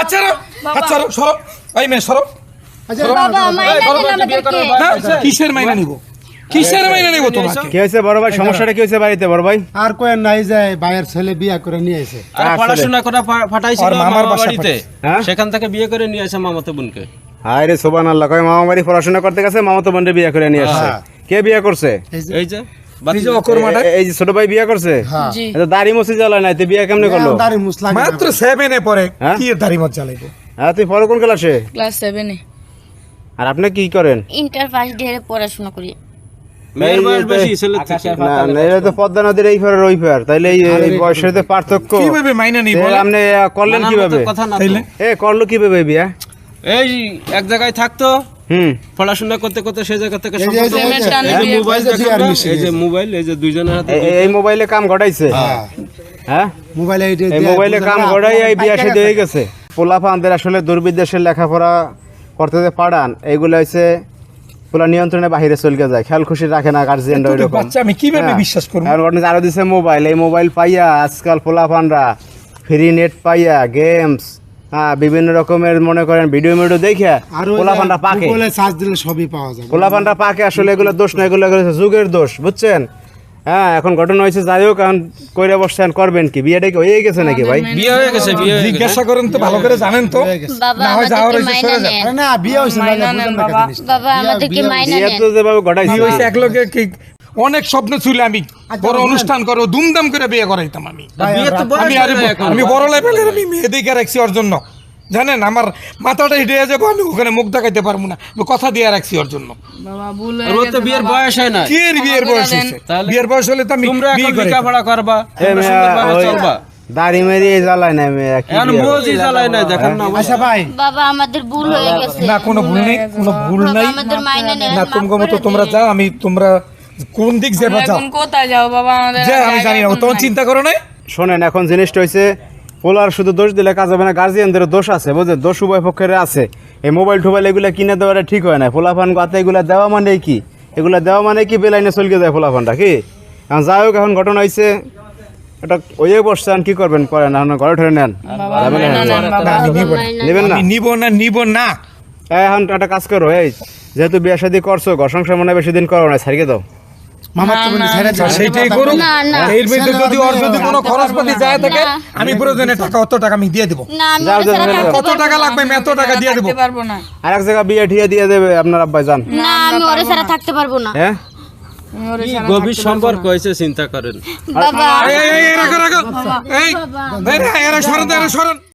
হাত ছাড়ো সরো এই মেয়ে সরো বাবা মাইনা নিন আমাদেরকে। কিসের মাইনা নিব তোমাকে কি হয়েছে বড় ভাই, সমস্যাটা কি হয়েছে বাড়িতে বড় ভাই? আর কোয়েন নাই যে ভাইয়ের ছেলে বিয়ে করে নিয়ে এসে আর পড়াশোনা করে পাঠাইছিল আর মামার মামা বাসা বাড়িতে, হ্যাঁ? সেখান থেকে বিয়ে করে নিয়ে আসে মামাতো বোনকে। হায় রে সুবহানাল্লাহ, কয় মামা বাড়ি পড়াশোনা করতে গেছে, মামাতো বোনরে বিয়ে করে নিয়ে আসছে। কে বিয়ে করছে? এই যে এই যে অকর্মাটা এই যে ছোট ভাই বিয়ে করছে। জি এটা দাড়ি মুছি জ্বালায় নাই, তুই বিয়ে কেমনে করলো? দাড়ি মুছলা মাত্র 7 এ পড়ে হ্যাঁ? কি দাড়ি মত চালাইবো। হ্যাঁ, তুই পড়ো কোন ক্লাসে? ক্লাস 7 এ আর আপনি কি করেন? ইন্টার ফার্স্ট ইয়ারে পড়াশোনা করি। মেয়ের বয়স বেশি, ছেলের থেকে। না এটা তো পদ্মা নদীর এই পার ওই পার, তাইলে এই বয়সের তো পার্থক্য। কিভাবে মাইনা নিব তাহলে আপনি করলেন কিভাবে? কথা না তো। তাইলে করলো কিভাবে বিয়া? এই এক জায়গায় থাকতো, হুম, পড়াশোনা করতে করতে সেই জায়গা থেকে এই যে- সম্পর্ক। এই যে- এই যে মোবাইল দেখেন না? এই যে মোবাইল, এই যে দুইজনের হাতে এই মোবাইলে কাম ঘটাইছে। হ্যাঁ, মোবাইলে এই মোবাইলে কাম ঘটাই এই বিয়া শাদী হয়ে গেছে। পোলাপানদের আসলে দূরবিদেশের লেখাপড়া করতে যে পাঠান, এইগুলো হচ্ছে পোলা নিয়ন্ত্রণের বাইরে চলে যায়, খেয়াল খুশি রাখে না গার্জিয়ানরা এতটুকু ওইরকম। বাচ্চা আমি কিভাবে বিশ্বাস করব? আর ঘটনা আরো দিছে মোবাইল, এই মোবাইল পাইয়া আজকাল পোলাপানরা ফ্রি নেট পাইয়া গেমস, হ্যাঁ বিভিন্ন রকমের মনে করেন ভিডিও দেখে আর পোলাপানরা পাকে, গুগলে সার্চ দিলে সবই পাওয়া যাবে। পোলাপানরা পাকে। আসলে এগুলো দোষ না, এগুলো হচ্ছে যুগের দোষ, বুঝছেন? হ্যাঁ, এখন ঘটনা হয়েছে, যাই হোক, এখন কইরা বসছেন, করবেন কি? বিয়েটা কি হয়ে গেছে নাকি ভাই? বিয়ে হয়ে গেছে, বিয়ে হয়ে গেছে। জিজ্ঞাসা করেন তো, ভালো করে জানেন তো। বাবা না হয় যাওয়ার আমাদেরকে হয়েছে মাইনা সরে যান। নেন। আরে না বিয়ে হইছে না বুঝেন না কেন জিনিসটা? বাবা আমাদেরকে মাইনা বিয়ে নেন। তো যেভাবে ঘটাইছে, কি হয়েছে এক লগে কি অনেক স্বপ্ন ছিল, আমি বড় অনুষ্ঠান করো ধুমধাম করে বিয়ে করাইতাম আমি। বিয়ে তো বয়স আমি হয়ে যায় এখন। আমি বড় লেভেলের আমি মেয়ে দেখে রাখছি ওর জন্য, জানেন আমার মাথাটা হিটে যাবো, আমি ওখানে মুখ দেখাইতে পারবো না, আমি কথা দিয়ে রাখছি ওর জন্য। আর ওর তো বিয়ের বয়স হয় না। কি এর বিয়ের বয়স হয়েছে? তাহলে? বিয়ের বয়স হলে তো আমি তোমরা বিয়ে এখন করে লেখাপড়া করবা, এ তোমরা মেয়া, সুন্দরভাবে ওই চলবা। দাড়ি মেরিয়ে জ্বালায় না মেয়ে, কি এখন বিয়ে মোজি জ্বালায় না, দেখেন না আচ্ছা ভাই বাবা আমাদের ভুল হয়ে গেছে। না কোনো ভুল নেই, কোনো ভুল বাবা নাই। আমাদের মাইনা নেন। না তোমার মতো তোমরা যাও, আমি তোমরা কোন দিক যাবা যাও, এখন কোথায় যাও বাবা আমাদের যে আমি জানি না, তোমার চিন্তা করো না। শোনেন, এখন জিনিসটা হয়েছে, পোলার শুধু দোষ দিলে কাজ হবে না, গার্জিয়ানদের দোষ আছে, বুঝলেন? দোষ উভয় পক্ষের আছে। এই মোবাইল টোবাইল এগুলো কিনে দেওয়াটা ঠিক হয় না। পোলাপান গাতে এগুলা দেওয়া মানে কি? এগুলা দেওয়া মানে কি? বেলাইনে চলকে যায় পোলাপানটা, কি? এখন যাই হোক, এখন ঘটনা হয়েছে, এটা ওয়ে বসছেন, কি করবেন করেন, এখন ঘরে ঠরে নেন, যাবেন না? না, আমি নিব না। নেবেন না? আমি নিব না। এখন একটা কাজ করো, এই যেহেতু বিয়ে শাদী করছো, ঘর সংসার মনে হয় বেশি দিন করো না, ছাড়িয়ে দাও। মামা তো বলি ছেড়ে দাও। সেইটাই করুন। না, না। এর মধ্যে যদি ওর যদি কোনো খরচপাতি যায় থাকে, আমি প্রয়োজনে টাকা অত টাকা আমি দিয়ে দেবো। না আমি যাও, ওর যাও, ছাড়া যাও। থাকতে কত টাকা লাগবে আমি এত টাকা দিয়ে দেবো। থাকতে পারবো না। আর এক জায়গায় বিয়ে ঠিয়ে দিয়ে দেবে আপনার আব্বাই, যান। না আমি ওর ছাড়া থাকতে পারবো না। হ্যাঁ, কি গভীর সম্পর্ক হয়েছে, চিন্তা করেন। বাবা এই রাখো। এই এরা সরেন।